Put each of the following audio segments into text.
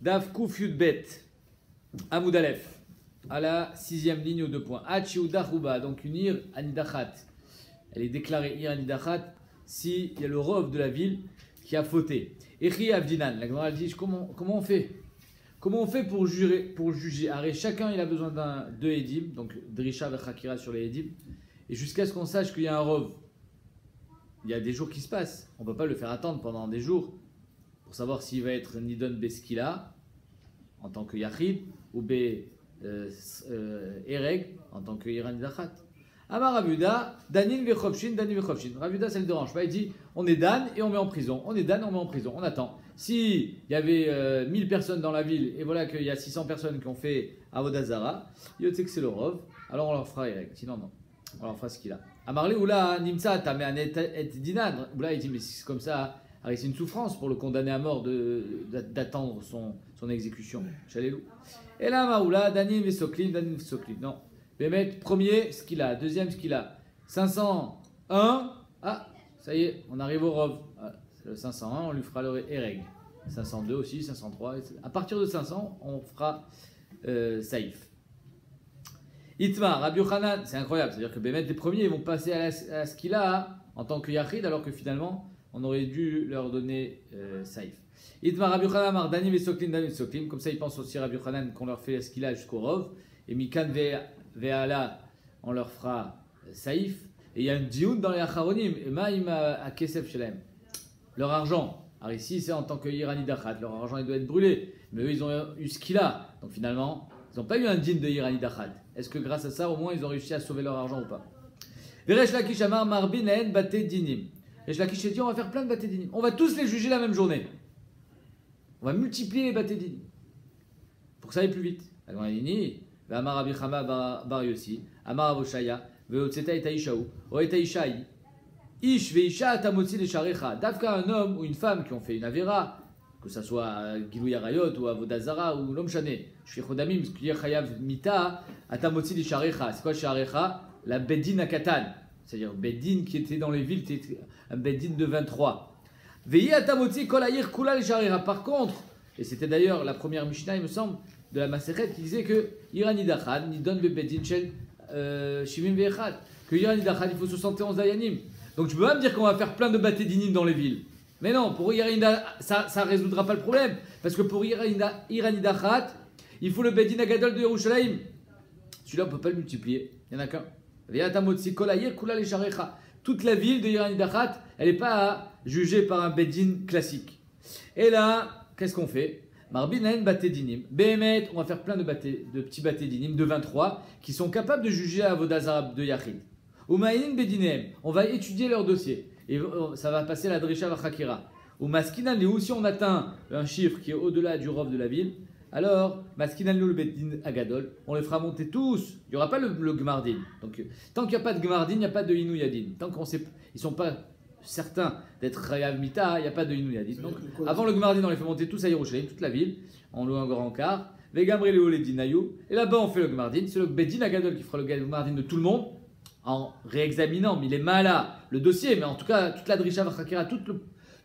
Daf Kuf Yud Bet, Amoud Aleph, à la 6e ligne aux 2 points. Hachiouda Rouba, donc une Ir Anidachat. Elle est déclarée Ir Anidachat s'il y a le rov de la ville qui a fauté. Echi Avdinan, la Gemara dit comment on fait? Comment on fait pour juger? Arrête, chacun il a besoin de Edim, donc Drisha Vechakira sur les Edim, et jusqu'à ce qu'on sache qu'il y a un rov. Il y a des jours qui se passent. On ne peut pas le faire attendre pendant des jours pour savoir s'il va être Nidon Beskila en tant que Yachid ou Ereg en tant que Iranidachat. Amar Ravuda, Danin Vechopshin, Danin Vechopshin. Ravuda, ça ne le dérange pas. Il dit on est Dan et on met en prison. On est Dan, on met en prison. On attend. S'il y avait 1000 personnes dans la ville et voilà qu'il y a 600 personnes qui ont fait Avodazara, il sait que c'est le Rov, alors on leur fera Ereg. Sinon, non. On leur fera ce qu'il a. Amarle Oula, Nimsa, Tameanet et Dinan. Oula, il dit mais c'est comme ça. C'est une souffrance pour le condamné à mort d'attendre son exécution. Chalélu. Et là, Maoula, Danin Vesoklim, Danin Vesoklim. Non. Bémet, premier, ce qu'il a. Deuxième, ce qu'il a. 501. Ah, ça y est, on arrive au Rov. Ah, c'est le 501, on lui fera le Ereg. 502 aussi, 503. Etc. À partir de 500, on fera Saïf. Itmar, Rabbi Yochanan, c'est incroyable. C'est-à-dire que Bémet, les premiers, ils vont passer à ce qu'il a en tant que Yachid, alors que finalement, on aurait dû leur donner Saïf. Itmar, Rabbi Yochanan, Mardani, Vesoklim, Dani, Vesoklim. Comme ça, ils pensent aussi, Rabbi Yochanan, qu'on leur fait ce qu'il a jusqu'au Rov. Et Mikan Ve'ala, on leur fera Saïf. Et il y a un dioun dans les Acharonim. Et Maïm à Kesef Shelem. Leur argent. Alors ici, c'est en tant que Iranidachat. Leur argent, il doit être brûlé. Mais eux, ils ont eu ce qu'il a. Donc finalement, ils n'ont pas eu un din de Iranidachat. Est-ce que grâce à ça, au moins, ils ont réussi à sauver leur argent ou pas? Veresh Lakish Amar Marbin En Bate Dinim. Resh Lakish a dit on va faire plein de Bate Dinim. On va tous les juger la même journée. On va multiplier les Bate Dinim. Pour que ça aille plus vite. Amar Rabbi Chama Bar Yossi. Amar Avoshaya. Veotseta et Taïshaou. O et Taïshaï. Ish veisha tamotzi les sharecha. Davka un homme ou une femme qui ont fait une avera, que ce soit Gilou Yarayot ou Avodazara ou l'homme chané. Shfichodamim, ce qui est chayav mita, atamotzi les sharecha. C'est quoi sharecha? La Bedin Akatan. C'est-à-dire Bedin qui était dans les villes, un Bedin de 23. Veillez atamotzi kolayir kula les sharecha. Par contre, et c'était d'ailleurs la première Mishnah, il me semble, de la Maseret qui disait que Iranidachan, Nidon be Bedin shel Shivim ve'echad. Que Iranidachan, il faut 71 dayanim. Donc tu peux pas me dire qu'on va faire plein de batédinim dans les villes. Mais non, pour Iranida, ça ne résoudra pas le problème. Parce que pour Iranidachat, il faut le Bedin Agadol de Yerushalayim. Celui-là, on ne peut pas le multiplier. Il n'y en a qu'un. Toute la ville de Iranidachat, elle n'est pas jugée par un Bedin classique. Et là, qu'est-ce qu'on fait? Marbinen batédinim. Behemet, on va faire plein de petits batédinim de 23 qui sont capables de juger à Vodazara de Yachid. Umaïn Bedinem, on va étudier leur dossier et ça va passer la Drisha Vachakira. Ou Maskinan, et si on atteint un chiffre qui est au-delà du Rov de la ville, alors Maskinan le Bedin Agadol, on les fera monter tous. Il n'y aura pas le Gmardin. Donc tant qu'il n'y a pas de Gmardin, il n'y a pas de Inuyadin. Tant qu'ils ne sont pas certains d'être Chayav Mita, il n'y a pas de Inuyadin. Donc avant le Gmardin, on les fait monter tous à Yerushalayim, toute la ville, en loue un grand quart. Vegamre le Oledinayou, et là-bas on fait le Gmardin. C'est le Bedin Agadol qui fera le Gmardin de tout le monde. En réexaminant, mais il est mal à le dossier, mais en tout cas, toute la Drisha Vachakira, tout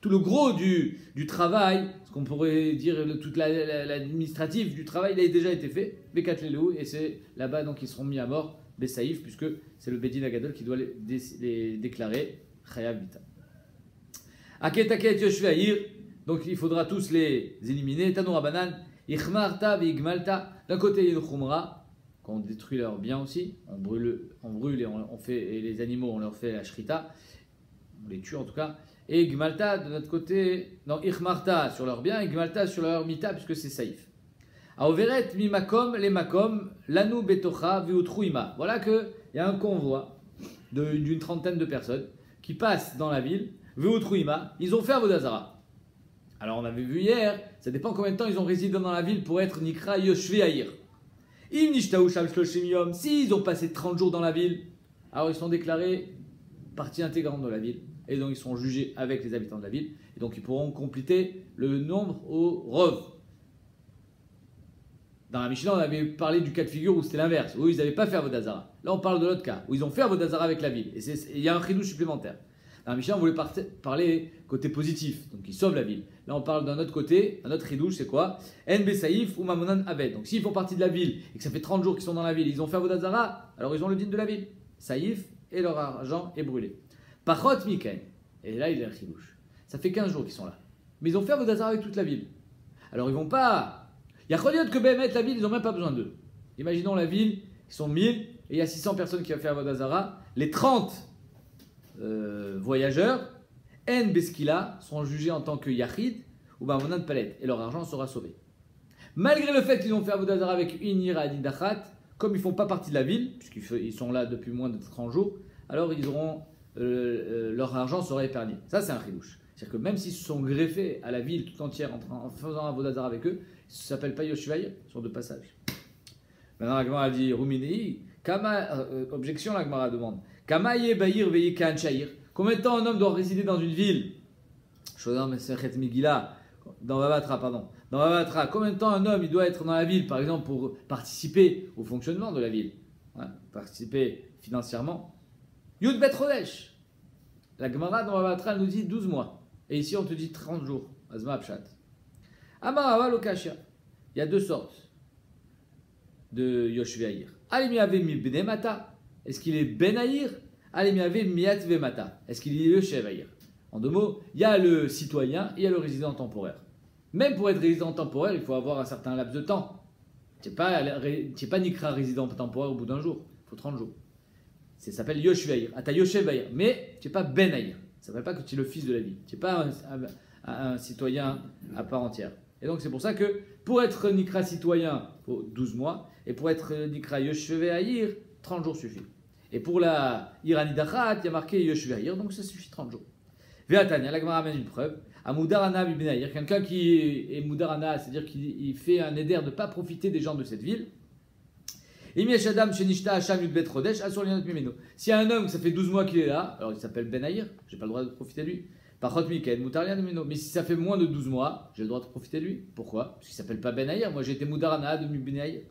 le gros du travail, ce qu'on pourrait dire, toute l'administratif du travail, il a déjà été fait, Bekatlelou, et c'est là-bas donc ils seront mis à mort, Bessaïf, puisque c'est le Bedin Agadol qui doit les déclarer, Chayav Bita. Aketaket Yoshveahir, donc il faudra tous les éliminer, Tanoura Banan, Ichmarta, Vigmalta, d'un côté il y a une Khumra, quand on détruit leurs biens aussi, on brûle et on fait, et les animaux on leur fait la shrita, on les tue en tout cas, et Gmalta de notre côté, non, Ichmarta sur leurs biens et Gmalta sur leur mita puisque c'est saïf. Aoveret mi makom les makom lanu betocha veutruima. Voilà qu'il y a un convoi d'une trentaine de personnes qui passent dans la ville, veutruima, ils ont fait Avodazara. Alors on avait vu hier, ça dépend combien de temps ils ont résidé dans la ville pour être Nikra Yoshveahir. S'ils ont passé 30 jours dans la ville, alors ils sont déclarés partie intégrante de la ville. Et donc ils sont jugés avec les habitants de la ville. Et donc ils pourront compléter le nombre au Rov. Dans la Mishnah, on avait parlé du cas de figure où c'était l'inverse, où ils n'avaient pas fait Avodazara. Là on parle de l'autre cas, où ils ont fait Avodazara avec la ville. Et il y a un chidouche supplémentaire. Dans la Mishnah, on voulait parler côté positif, donc ils sauvent la ville. Là, on parle d'un autre côté, un autre ridouche, c'est quoi? En Besaïf ou Mamonan Aved. Donc s'ils font partie de la ville et que ça fait 30 jours qu'ils sont dans la ville, ils ont fait Avodah Zara, alors ils ont le din de la ville. Saïf et leur argent est brûlé. Pachot Mikain. Et là, il y a un ridouche. Ça fait 15 jours qu'ils sont là. Mais ils ont fait Avodah Zara avec toute la ville. Alors ils vont pas. Il y a Choliot que Béhémet, la ville, ils n'ont même pas besoin d'eux. Imaginons la ville, ils sont 1000 et il y a 600 personnes qui ont fait Avodah Zara. Les 30 voyageurs, En Beskila, seront jugés en tant que Yachid ou Bamonan de Palet et leur argent sera sauvé. Malgré le fait qu'ils ont fait Avodah Zara avec une ira Didachat, comme ils ne font pas partie de la ville, puisqu'ils sont là depuis moins de 30 jours, alors ils auront, leur argent sera épargné. Ça, c'est un chidouche. C'est-à-dire que même s'ils se sont greffés à la ville tout entière en faisant Avodah Zara avec eux, ça ne s'appelle pas Yoshuaïr, ils sont de passage. Maintenant, la Gemara dit Ruminei, objection, la Gemara demande Kama Bahir Veikan Shair. Combien de temps un homme doit résider dans une ville? Dans Bavatra, pardon. Dans Bavatra, combien de temps un homme il doit être dans la ville, par exemple, pour participer au fonctionnement de la ville, participer financièrement? Yud Bet Chodesh. La Gemara dans Bavatra nous dit 12 mois. Et ici, on te dit 30 jours. Azma Apshat. Amar Lokashia. Il y a deux sortes de Yoshveaïr. Alimiave mi Benemata. Est-ce qu'il est Benaïr? Alimiave miat Vemata. Est-ce qu'il est Yoshveaïr? En deux mots, il y a le citoyen et il y a le résident temporaire. Même pour être résident temporaire, il faut avoir un certain laps de temps. Tu n'es pas Nikra résident temporaire au bout d'un jour. Il faut 30 jours. Ça s'appelle Yoshveaïr. Ata Yoshevaïr. Mais tu n'es pas Benaïr. Ça ne veut pas que tu es le fils de la ville. Tu n'es pas un citoyen à part entière. Et donc c'est pour ça que pour être Nikra citoyen, il faut 12 mois. Et pour être Nikra Yoshveaïr, 30 jours suffit. Et pour la Iranidachat, il y a marqué Yoshveaïr, donc ça suffit 30 jours. Ve'atania, la Gemara amène une preuve. À Moudarana Bibenaïr, quelqu'un qui est Moudarana, c'est-à-dire qu'il fait un éder de ne pas profiter des gens de cette ville. S'il y a un homme, ça fait 12 mois qu'il est là, alors il s'appelle Benaïr, j'ai pas le droit de profiter de lui. Mais si ça fait moins de 12 mois, j'ai le droit de profiter de lui. Pourquoi? Parce qu'il s'appelle pas Benaïr. Moi j'ai été Moudarana de Benaïr.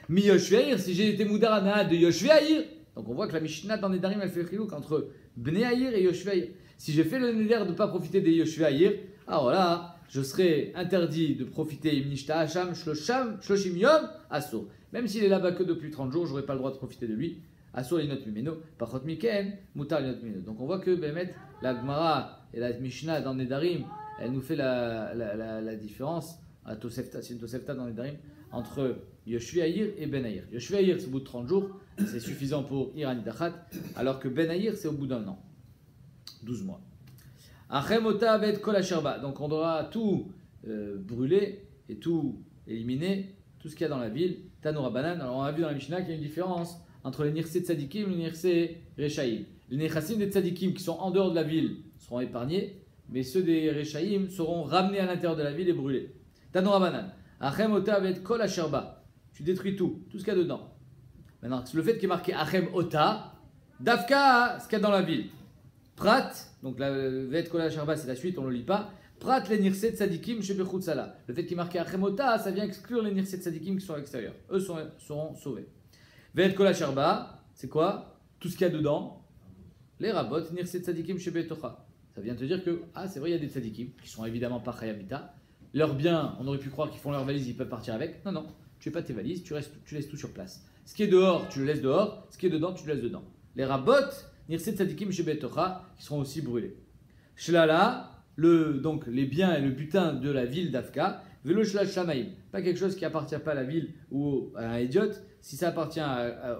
Mi Yoshveaïr, si j'ai été Moudarana de Yoshveaïr, donc on voit que la Mishnah dans les Darim elle fait chilouk entre Benaïr et Yoshveaïr. Si j'ai fait le néder de ne pas profiter des Yoshveaïr, alors là, je serai interdit de profiter Imnishta Hacham Shloshim Yom Asur. Même s'il est là-bas que depuis 30 jours, je n'aurai pas le droit de profiter de lui. Asur Linot Mimeno, Pachot Miken, Mutar Linot Mimeno. Donc on voit que Bémet, la Gemara et la Mishnah dans Nedarim, elle nous fait la différence, à Tosefta, c'est une Tosefta dans Nedarim, entre Yoshveaïr et Benaïr. Yoshveaïr, c'est au bout de 30 jours, c'est suffisant pour Iranidachat, alors que Benaïr, c'est au bout d'un an, 12 mois. Achemota bet kol asherba. Donc on devra tout brûler et tout éliminer, tout ce qu'il y a dans la ville. Tanoura Banan. Alors on a vu dans la Mishnah qu'il y a une différence entre les Nirse Tzadikim et les Nirse Rechaïm. Les Nechassim des Tzadikim qui sont en dehors de la ville seront épargnés, mais ceux des Rechaïm seront ramenés à l'intérieur de la ville et brûlés. Tanoura Banan. Achemota bet kol asherba. Tu détruis tout ce qu'il y a dedans. Maintenant, le fait qu'il y ait marqué Achem Ota, Dafka, ce qu'il y a dans la ville. Prat, donc la Vet Kola Sharba, c'est la suite, on ne le lit pas. Prat les Nirse Tzadikim chez Bechut Salah. Le fait qu'il marque Achemota, ça vient exclure les Nirse Tzadikim qui sont à l'extérieur. Eux seront sauvés. Vet Kola Sharba, c'est quoi? Tout ce qu'il y a dedans. Les Rabot, Nirse Tzadikim chez Betocha. Ça vient te dire que, c'est vrai, il y a des Tzadikim qui sont évidemment pas Chayamita. Leurs biens, on aurait pu croire qu'ils font leurs valises, ils peuvent partir avec. Non, tu fais pas tes valises, tu laisses tout sur place. Ce qui est dehors, tu le laisses dehors. Ce qui est dedans, tu le laisses dedans. Les Rabot, Nirse Tzadikim chez Betocha, qui seront aussi brûlés. Shlala, donc les biens et le butin de la ville d'Afka, Velo Shlal Shamaim, pas quelque chose qui appartient pas à la ville ou à un idiote. Si ça appartient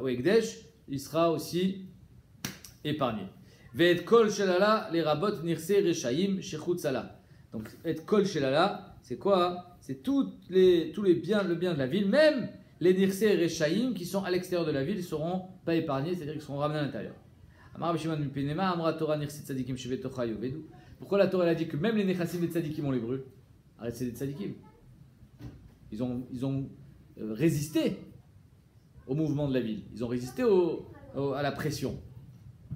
au Ekdesh, il sera aussi épargné. Ve'et kol shelala les rabot nirse rechaim shechut salah. Donc et kol shelala, c'est quoi? C'est tous les biens, le bien de la ville, même les nirse rechaim qui sont à l'extérieur de la ville seront pas épargnés, c'est-à-dire qu'ils seront ramenés à l'intérieur. Pourquoi la Torah a dit que même les nechassim des tzadikim on les brûle? Arrête, c'est des tzadikim. Ils ont résisté au mouvement de la ville. Ils ont résisté à la pression.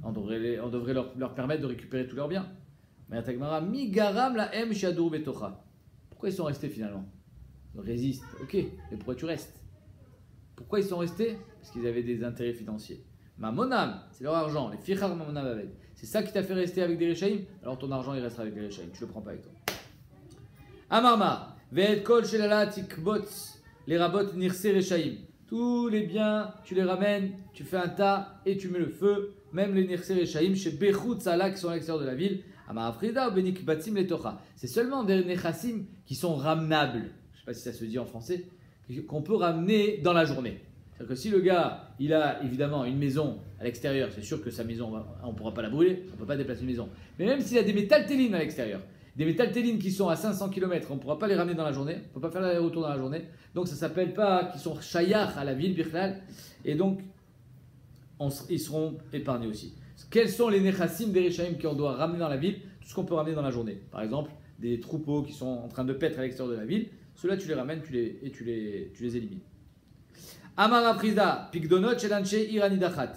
On devrait leur permettre de récupérer tous leurs biens. Mais pourquoi ils sont restés finalement? Ils résistent. Ok, mais pourquoi tu restes? Pourquoi ils sont restés? Parce qu'ils avaient des intérêts financiers. Mamonam, c'est leur argent, les fichar mamonam avec. C'est ça qui t'a fait rester avec des Rechaim, alors ton argent il restera avec des Rechaim, tu le prends pas avec toi. Amarma, ve'et kol shelala tikbots, les rabots nirse Rechaim. Tous les biens, tu les ramènes, tu fais un tas et tu mets le feu, même les nirse Rechaim, chez Bechut Salah qui sont à l'extérieur de la ville. Amarafrida ou benik batim les tocha. C'est seulement des nechassim qui sont ramenables, je ne sais pas si ça se dit en français, qu'on peut ramener dans la journée. C'est-à-dire que si le gars, il a évidemment une maison à l'extérieur, c'est sûr que sa maison, on ne pourra pas la brûler, on ne peut pas déplacer une maison. Mais même s'il a des métaltélines à l'extérieur, des métaltélines qui sont à 500 km, on ne pourra pas les ramener dans la journée, on ne peut pas faire l'aller-retour dans la journée. Donc ça ne s'appelle pas qu'ils sont chayach à la ville, birklal, et donc ils seront épargnés aussi. Quels sont les nechassim des Rechaim qu'on doit ramener dans la ville? Tout ce qu'on peut ramener dans la journée. Par exemple, des troupeaux qui sont en train de paître à l'extérieur de la ville, ceux-là tu les ramènes et tu les élimines. Amara Prida, pigdonot shelanche iranidachat.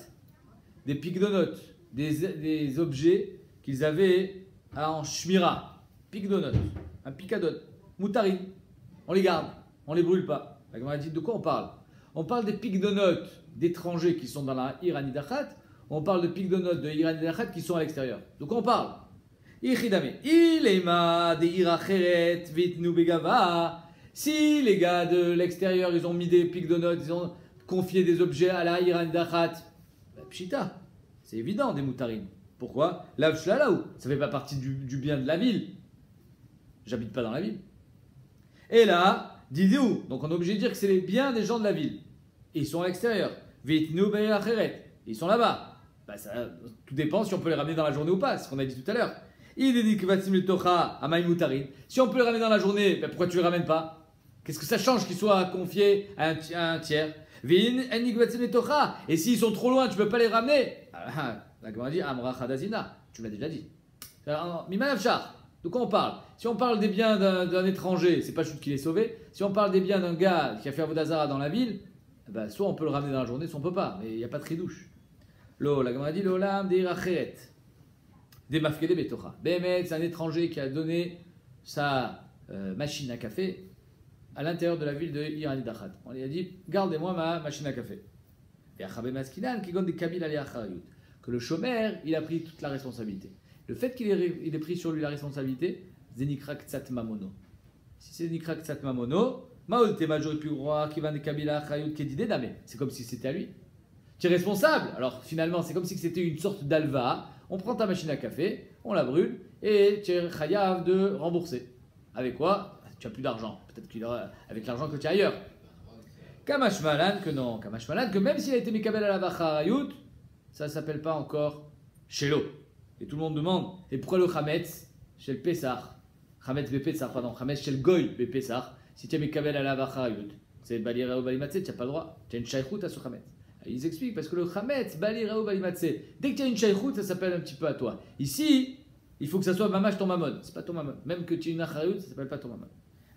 Des pigdonot, des objets qu'ils avaient en shmira. Pigdonot, un picadot, moutari. On les garde, on les brûle pas. La Gemara dit de quoi on parle? On parle des pigdonot d'étrangers qui sont dans la iranidachat. On parle de pigdonot de iranidachat qui sont à l'extérieur. De quoi on parle? Ichidame. Ilema de iracheret vitnu begava. Si les gars de l'extérieur, ils ont mis des pics de notes, ils ont confié des objets à la Iran Dachat, pshita, c'est évident des moutarines. Pourquoi? Lav shlalaou, ça ne fait pas partie du bien de la ville. J'habite pas dans la ville. Et là, didou, donc on est obligé de dire que c'est les biens des gens de la ville. Et ils sont à l'extérieur. Vitnu be'acheret, ils sont là-bas. Tout dépend si on peut les ramener dans la journée ou pas, c'est ce qu'on a dit tout à l'heure. Si on peut les ramener dans la journée, pourquoi tu ne les ramènes pas? Qu'est-ce que ça change qu'ils soient confiés à un tiers? Et s'ils sont trop loin, tu ne peux pas les ramener? La Gemara dit Amra Khadazina, tu me l'as déjà dit. De quoi on parle? Si on parle des biens d'un étranger, c'est pas Chut qui les sauvé. Si on parle des biens d'un gars qui a fait Avodazara dans la ville, soit on peut le ramener dans la journée, soit on ne peut pas. Mais il n'y a pas de tridouche. La Gemara dit L'olam de iracheret. Des mafkede betocha. Bémet, c'est un étranger qui a donné sa machine à café à l'intérieur de la ville de Iranidachat. On lui a dit, gardez-moi ma machine à café. Que le chômeur, il a pris toute la responsabilité. Le fait qu'il ait pris sur lui la responsabilité, c'est nikra ktsat mamono. Si c'est nikra ktsat mamono, c'est comme si c'était à lui. Tu es responsable. Alors finalement, c'est comme si c'était une sorte d'alva. On prend ta machine à café, on la brûle et tu es chayav de rembourser. Avec quoi? Tu n'as plus d'argent. Peut-être qu'il aura avec l'argent que tu as ailleurs. Kamash Malan que non. Kamash Malan que même s'il a été mikabel à la vacharayut, ça ne s'appelle pas encore shelo. Et tout le monde demande, et pourquoi le chametz chez le Pessah? Chametz bepessah, pardon. Chametz chez le goy bepessah. Si tu es mikabel à la vacharayut, c'est balira ou balimatzé, tu n'as pas le droit. Tu as une shaykhut à ce chametz. Ils expliquent parce que le chametz, balira ou balimatzé, dès que tu as une shaykhut, ça s'appelle un petit peu à toi. Ici, il faut que ça soit mamash ton mamon. C'est pas ton mamon. Même que tu aies une acharayut, ça s'appelle pas ton mamon.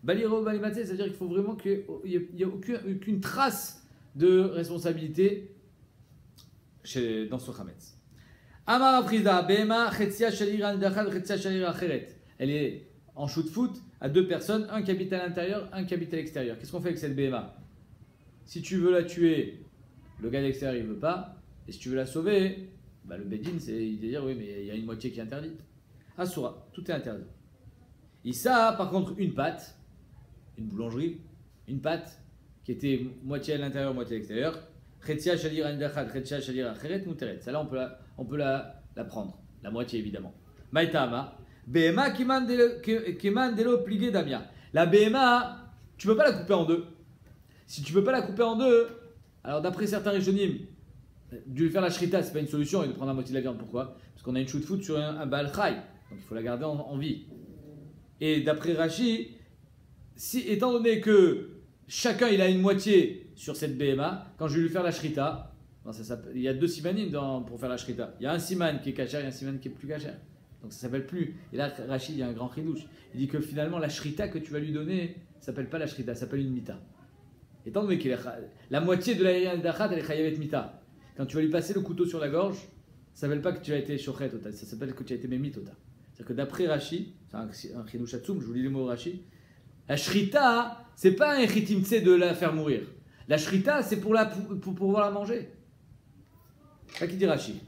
Baliro balimatzé, c'est-à-dire qu'il faut vraiment qu'il n'y ait aucune trace de responsabilité dans ce chametz. Amar Afrida, Bema, Chetzia Shalira Nidachad, Chetzia Shalira Acheret. Elle est en shoot-foot à deux personnes, un qui habite à l'intérieur, un qui habite à l'extérieur. Qu'est-ce qu'on fait avec cette Bema? Si tu veux la tuer, le gars d'extérieur il ne veut pas, et si tu veux la sauver, le Bedin, il va dire oui, mais il y a une moitié qui est interdite. Asura, tout est interdit. Issa, par contre, une pâte, une boulangerie, une pâte qui était moitié à l'intérieur, moitié à l'extérieur. Chetzia Shalira Nidachad, Chetzia Shalira Acheret, Mouteret. Celle-là, on peut la prendre, la moitié évidemment. Maïtama, Bema Kiman Delo Pligé Damia. La Bema, tu ne peux pas la couper en deux. Si tu ne peux pas la couper en deux, alors d'après certains Rishonim, de lui faire la shrita, ce n'est pas une solution, et de prendre la moitié de la viande. Pourquoi? Parce qu'on a une shoot-foot sur un Baal Chai, donc il faut la garder en vie. Et d'après Rashi, étant donné que chacun il a une moitié sur cette BMA, quand je vais lui faire la shrita, il y a deux simanim pour faire la shrita. Il y a un siman qui est kasher et un siman qui est plus kasher. Donc ça s'appelle plus. Et là, Rashi, il y a un grand chidouche. Il dit que finalement, la shrita que tu vas lui donner, ça s'appelle pas la shrita, ça s'appelle une mita. Étant donné que la moitié de la Yerian Dachat, elle est chayavet mita. Quand tu vas lui passer le couteau sur la gorge, ça ne s'appelle pas que tu as été shochet total, ça s'appelle que tu as été mémit total. C'est-à-dire que d'après Rashi, c'est un chidouche atsoum, je vous lis les mots Rashi, la shrita, c'est pas un chitimtse de la faire mourir. La shrita, c'est pour pouvoir la manger. Ça qui dit Rashi.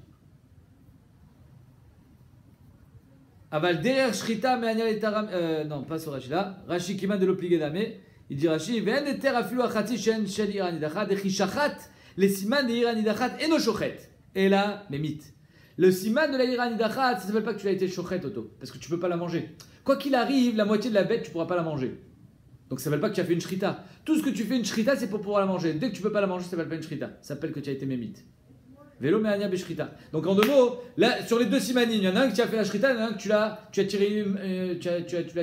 Aval derer shrita me'anya letaram. Non, pas sur Rashi là. Rashi qui m'a de l'obligé d'amé. Il dit Rashi, ve'en eter afilu achati shen shel ira nidachat dechi shachat les siman de ira nidachat eno shochet. Et là, mes mythes. Le siman de la ira nidachat, ça ne s'appelle pas que tu as été shochet, Otto, parce que tu ne peux pas la manger. Quoi qu'il arrive, la moitié de la bête, tu ne pourras pas la manger. Donc ça ne s'appelle pas que tu as fait une shrita. Tout ce que tu fais une shrita, c'est pour pouvoir la manger. Dès que tu ne peux pas la manger, ça ne s'appelle pas une shrita. Ça s'appelle que tu as été mémite. Vélo me'anya beshrita. Donc en deux mots, là, sur les deux simanim, il y en a un qui a fait la shrita, il y en a un que tu l'as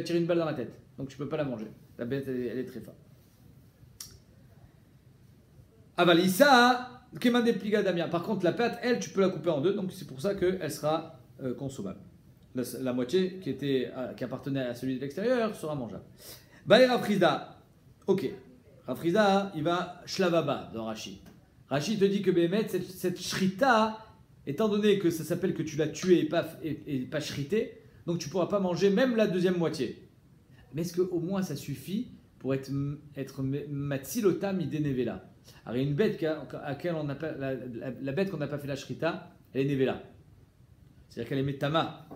tiré une balle dans la tête. Donc tu ne peux pas la manger. La bête, elle est très forte. Avalissa, keman des pliga damia. Par contre, la pâte, elle, tu peux la couper en deux, donc c'est pour ça qu'elle sera consommable. La moitié qui appartenait à celui de l'extérieur sera mangeable. Baï Rafrizda. Ok. Rafrizda, il va shlavaba dans Rashi. Rashi te dit que Béhémet, cette shrita, étant donné que ça s'appelle que tu l'as tué et pas shrité, donc tu ne pourras pas manger même la deuxième moitié. Mais est-ce qu'au moins ça suffit pour être matsilota midenevela? Alors il y a une bête à laquelle on n'a pas, la bête qu'on n'a pas fait la shrita, elle est nevela. C'est-à-dire qu'elle est metama.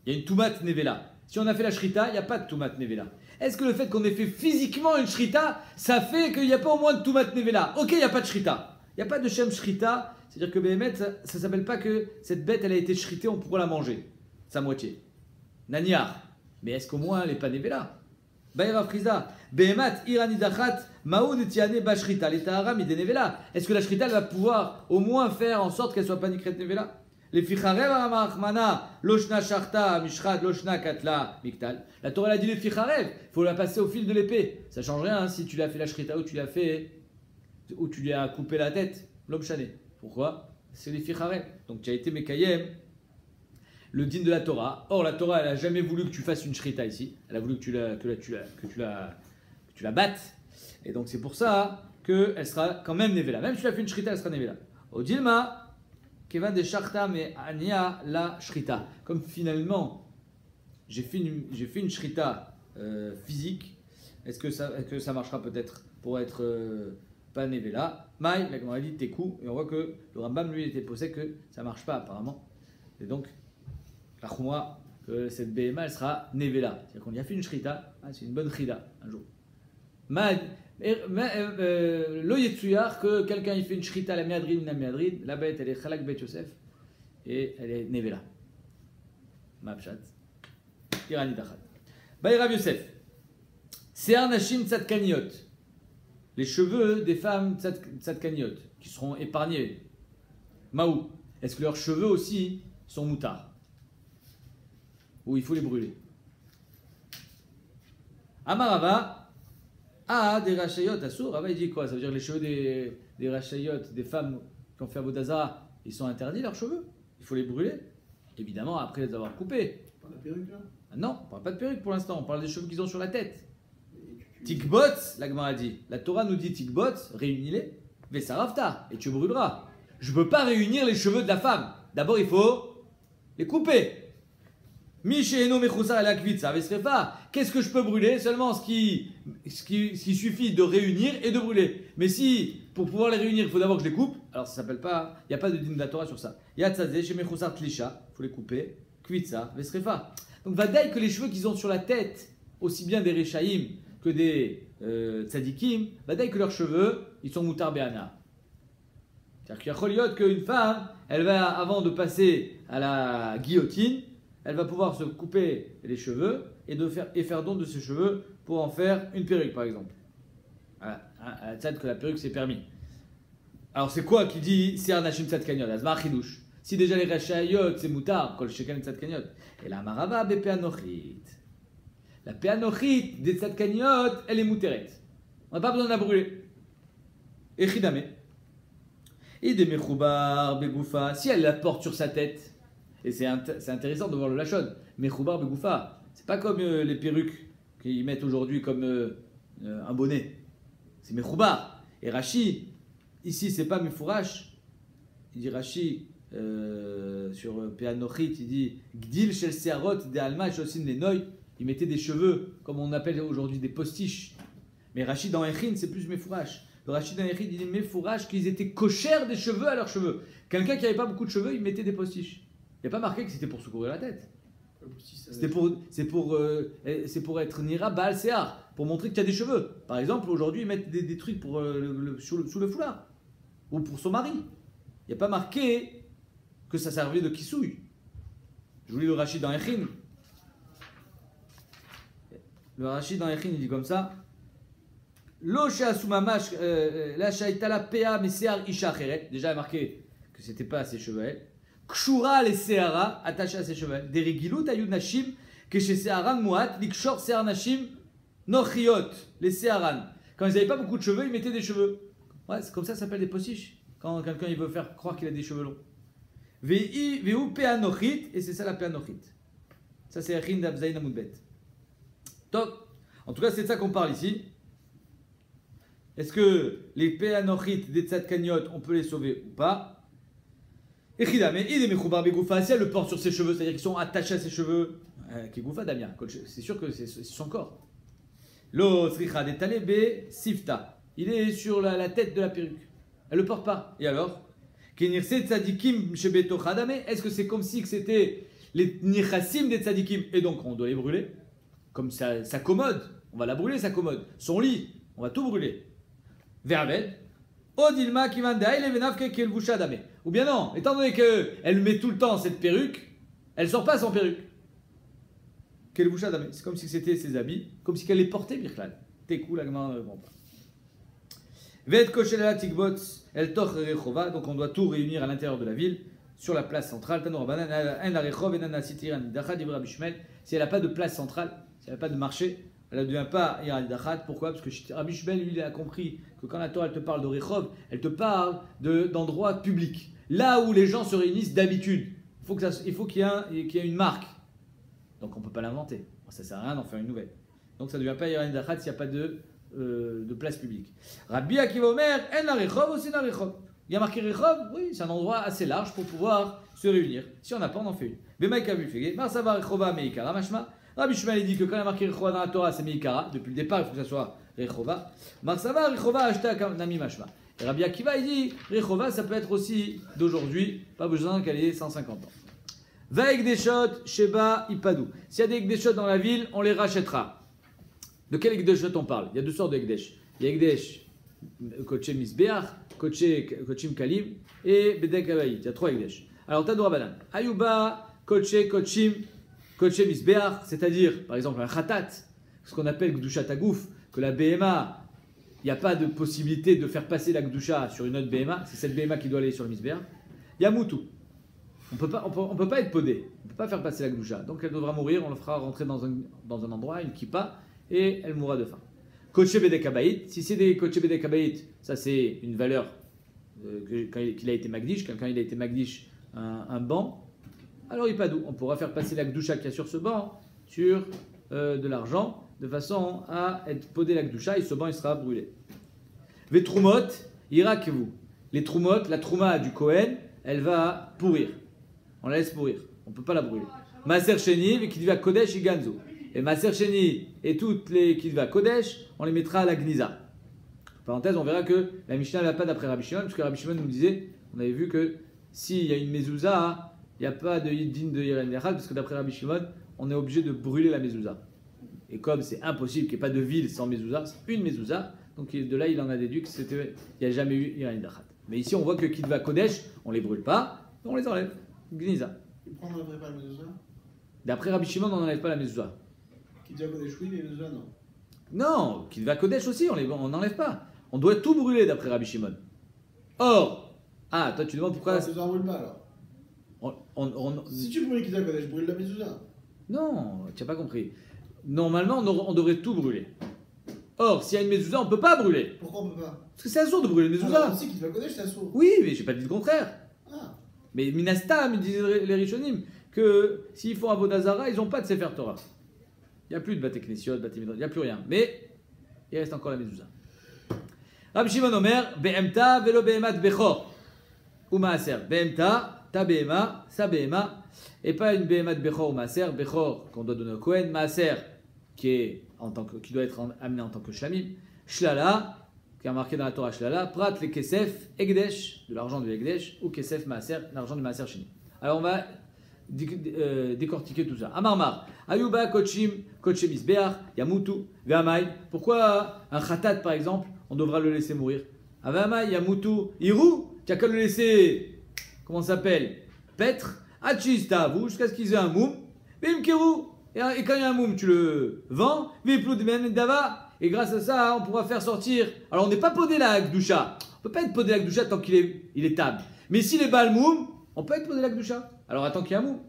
Il y a une tumat nevela. Si on a fait la shrita, il n'y a pas de tumat nevela. Est-ce que le fait qu'on ait fait physiquement une shrita, ça fait qu'il n'y a pas au moins de tumat nevela? Ok, il n'y a pas de shrita. Il n'y a pas de shem shrita. C'est-à-dire que Béhémet, ça ne s'appelle pas que cette bête, elle a été shritée, on pourra la manger. Sa moitié. Naniar. Mais est-ce qu'au moins elle n'est pas nevela? Baïra Friza, Behemat, Iranidachat, Maoud Tiane Bashrita, les Tahara Midenevela. Est-ce que la Shrita elle va pouvoir au moins faire en sorte qu'elle soit pas nikret nevela? Les Ficharev Amachmana, Loshna Sharta, Mishrad, Loshna Katla, Miktal. La Torah a dit les Ficharev, il faut la passer au fil de l'épée. Ça change rien hein, si tu l'as fait la Shrita ou tu l'as fait, ou tu lui as coupé la tête, l'obchané. Pourquoi? C'est les Ficharev. Donc tu as été Mekayem. Le din de la Torah. Or, la Torah, elle n'a jamais voulu que tu fasses une shrita ici. Elle a voulu que tu la battes. Et donc, c'est pour ça qu'elle sera quand même nevela. Même si tu as fait une shrita, elle sera nevela. Au dilma, kevan de sharta me ania la shrita. Comme finalement, j'ai fait une shrita physique, est-ce que ça marchera peut-être pour être pas nevela? Maï, la Gemara dit tekou. Et on voit que le Rambam, lui, était posé que ça ne marche pas apparemment. Et donc, la chouma, que cette BMA, elle sera nevela. C'est-à-dire qu'on y a fait une shrita, c'est une bonne shrita, un jour. Lo yetsuyar, que quelqu'un il fait une shrita à la miadrid, la miadrid, la bête elle est chalak bet Yosef, et elle est nevela. Mapshat. Irani dachat. Baïrav Yosef. Se'ar nashim tzadkaniot. Les cheveux des femmes tzadkaniot, qui seront épargnés. Maou. Est-ce que leurs cheveux aussi sont moutards? Ou il faut les brûler. Amarava, des rachayot, assour. Rava il dit quoi? Ça veut dire que les cheveux des rachayot, des femmes qui ont fait Avodazara, ils sont interdits leurs cheveux? Il faut les brûler? Évidemment, après les avoir coupés. Pas la perruque là? Non, on parle pas de perruque pour l'instant, on parle des cheveux qu'ils ont sur la tête. Tikbots, la Gemara dit. La Torah nous dit tikbots, réunis-les, vesaravta, et tu brûleras. Je ne peux pas réunir les cheveux de la femme. D'abord, il faut les couper. Michéno mechoussar et la kvitsa, qu'est-ce que je peux brûler? Seulement ce qui suffit de réunir et de brûler. Mais si, pour pouvoir les réunir, il faut d'abord que je les coupe, alors ça s'appelle pas, il n'y a pas de din de la Torah sur ça. Yatzazé, chez mechoussar tlisha, il faut les couper, kvitsa, vesrefa. Donc, vadaï que les cheveux qu'ils ont sur la tête, aussi bien des rechaïm que des tzadikim, vadaï que leurs cheveux, ils sont moutar be'ana. C'est-à-dire qu'il y a choliot qu'une femme, elle va, avant de passer à la guillotine, elle va pouvoir se couper les cheveux et faire don de ses cheveux pour en faire une perruque, par exemple. À la tzad que la perruque c'est permis. Alors c'est quoi qui dit c'est un hachim tzad kanyot? Azma chidouche. Si déjà les rachayot c'est moutar, kol shekan tzad kanyot. Et la marava be peanochit. La peanochit des tzad kanyot, elle est mouteret. On n'a pas besoin de la brûler. Et chidame. Et des mechoubar begoufa. Si elle la porte sur sa tête. Et c'est intéressant de voir le lachon. Mechoubar begoufa. C'est pas comme les perruques qu'ils mettent aujourd'hui comme un bonnet. C'est mechoubar. Et Rashi, ici c'est pas mefourash. Il dit Rashi sur Peanochit, il dit Gdil shel searot de alma shosin les noy. Il mettait des cheveux comme on appelle aujourd'hui des postiches. Mais Rashi dans Echin c'est plus mefourash. Le Rachid Anachid, il met fourrage qu'ils étaient cochères des cheveux à leurs cheveux. Quelqu'un qui n'avait pas beaucoup de cheveux, il mettait des postiches. Il n'y a pas marqué que c'était pour se couvrir la tête. C'est pour être Nira Baal Sear, pour montrer que tu as des cheveux. Par exemple, aujourd'hui, ils mettent des trucs pour, sous le foulard, ou pour son mari. Il n'y a pas marqué que ça servait de kissouille. Je vous lis le Rachid dans Echin. Le Rachid dans Echin, il dit comme ça. Lo she'asumamash la sha'itala pea mesear isha acheret. Déjà, il a marqué que c'était pas à ses cheveux. Kshura les seara, attaché à ses cheveux. Derigilut ayud nashim, que chez searan muat, likshor sear nashim, nochiot, les searan. Quand ils n'avaient pas beaucoup de cheveux, ils mettaient des cheveux. Ouais, c'est comme ça s'appelle des postiches. Quand quelqu'un il veut faire croire qu'il a des cheveux longs. Veu peanochit, et c'est ça la peanochit. Ça c'est Echin d'Abzaïn Amoudbet. Top. En tout cas, c'est de ça qu'on parle ici. Est-ce que les peanochit des tzadkaniot, on peut les sauver ou pas? Echidame, il est mechoubar begoufa, si elle le porte sur ses cheveux, c'est-à-dire qu'ils sont attachés à ses cheveux, qui goufa Damien, c'est sûr que c'est son corps. Lo sricha de talebe sifta, il est sur la tête de la perruque, elle le porte pas. Et alors? Kenirse tzadikim shebeto chadame, est-ce que c'est comme si c'était les nichassim des tzadikim, et donc on doit les brûler? Comme sa commode, on va la brûler sa commode, son lit, on va tout brûler. Ve'aved. Odilma qui ou bien non, étant donné qu'elle met tout le temps cette perruque, elle sort pas sans perruque. C'est comme si c'était ses habits, comme si elle les portait, Birklal. T'es cool, la gamin ne comprend pas. Donc on doit tout réunir à l'intérieur de la ville, sur la place centrale. Si elle n'a pas de place centrale, si elle n'a pas de marché, elle ne devient pas Iradachat. Pourquoi? Parce que Rabbi Shmuel, lui, il a compris que quand la Torah elle te parle de Rechov, elle te parle d'endroits publics. Là où les gens se réunissent d'habitude. Il faut qu'il y ait une marque. Donc on ne peut pas l'inventer. Ça ne sert à rien d'en faire une nouvelle. Donc ça ne devient pas Iradachat s'il n'y a pas de place publique. Rabbi Akiva Omer, en la Rechov aussi la Rechov. Il y a marqué Rechov, oui, c'est un endroit assez large pour pouvoir se réunir. Si on n'a pas, on en fait une. Bemaïka Bufege, Marsava Rechova Meikara Mashma. Rabbi Shmuel dit que quand il y a marqué Rechova dans la Torah, c'est Meikara. Depuis le départ, il faut que ça soit Rechova. Marsava Rechova Ashta Nami Mashma. Et Rabbi Akiva, il dit Rechova, ça peut être aussi d'aujourd'hui, pas besoin qu'elle ait 150 ans. Va Ekdeshot, Sheba, Ipadou. S'il y a des Ekdeshot dans la ville, on les rachètera. De quel Ekdeshot on parle? Il y a deux sortes d'Ekdesh. Il y a Ekdesh, Koché Misbeach, Kochim Kalim et Bedek Abayit. Il y a trois Ekdesh. Alors, Tadou Rabanan. Ayuba, Kochim, Koché Misbeach, c'est-à-dire, par exemple, un Khatat, ce qu'on appelle Gdushat Agouf, que la BMA, il n'y a pas de possibilité de faire passer la Gdusha sur une autre BMA, c'est cette BMA qui doit aller sur le Misbeach. Il y a Moutou. On peut pas être podé, on ne peut pas faire passer la Gdusha. Donc elle devra mourir, on le fera rentrer dans un endroit, une kippa, et elle mourra de faim. Koché Bedek Abayit, si c'est des Koché Bedek Abayit, ça c'est une valeur qu'il a été Magdish, quelqu'un il a été Magdish un banc, alors il pas d'où. On pourra faire passer la Gdusha qu'il y a sur ce banc sur de l'argent, de façon à être podé la Gdusha, et ce banc il sera brûlé. Les Troumot, ira que vous. Les Troumot, la Trouma du Kohen, elle va pourrir. On la laisse pourrir, on ne peut pas la brûler. Maser Sheni, mais qui va Kodesh et Ganzo. Et Maser Sheni et toutes les qui va Kodesh, on les mettra à la Gniza. Parenthèse, on verra que la Mishnah ne va pas d'après Rabbi Shimon, parce que Rabbi Shimon nous disait, on avait vu que s'il y a une mezouza, il n'y a pas de Yiddin de Yeren Lechad, parce que d'après Rabbi Shimon, on est obligé de brûler la mezouza. Et comme c'est impossible qu'il n'y ait pas de ville sans mezouza, c'est une mezouza, donc de là il en a déduit qu'il n'y a jamais eu Yeren Lechad. Mais ici on voit que Kitva Kodesh, on ne les brûle pas, on les enlève. Gniza. Pourquoi on n'enlèverait pas la mezouza? D'après Rabbi Shimon, on n'enlève pas la mezouza. Kitva Kodesh oui, mais mezouza non. Non, Kitva Kodesh aussi, on n'enlève pas. On doit tout brûler d'après Rabbi Shimon. Or, toi tu demandes pourquoi... La mezouza on brûle pas alors. Si tu brûles Kitva Kodesh, brûle la mezouza. Non, tu n'as pas compris. Normalement, on devrait tout brûler. Or, s'il y a une mezouza, on ne peut pas brûler. Pourquoi on peut pas? Parce que c'est assourd de brûler une mezouza. Si Kitva Kodesh, c'est assourd. Oui, mais j'ai pas dit le contraire. Mais Minastam, ils disent les Rishonim, que s'ils font Avodazara, ils n'ont pas de Sefer Torah. Il n'y a plus de Bate Knessiot, Bate Midrash, il n'y a plus rien. Mais il reste encore la mezouza. Rabbi Shimon Omer, Behemta velo behemat bechor. Ou maaser. Behemta, ta behema, sa behema. Et pas une behemat bechor ou maaser. Bechor qu'on doit donner au Kohen. Maaser qui doit être amené en tant que shlamim. Shlala, qui est marqué dans la Torah Shlala, Prat le Kesef Egdesh, de l'argent de Egdesh, ou Kesef Maaser, l'argent du Maaser Sheni. Alors on va décortiquer tout ça. Amarmar, Ayuba, Kochim, Misbeach, Yamutu, Ve'amai. Pourquoi un Khatat par exemple, on devra le laisser mourir? Ve'amai, Yamutu, Iru, tu n'as qu'à le laisser, comment ça s'appelle? Petre, Achista, vous, jusqu'à ce qu'ils aient un moum, Vimkeru. Et quand il y a un moum, tu le vends, Viploud Dava. Et grâce à ça, on pourra faire sortir. Alors, on n'est pas podé la Gdusha. On ne peut pas être podé la Gdusha tant qu'il est table. Mais s'il est Balmoum, on peut être podé la Gdusha. Alors, attends qu'il y a un moum.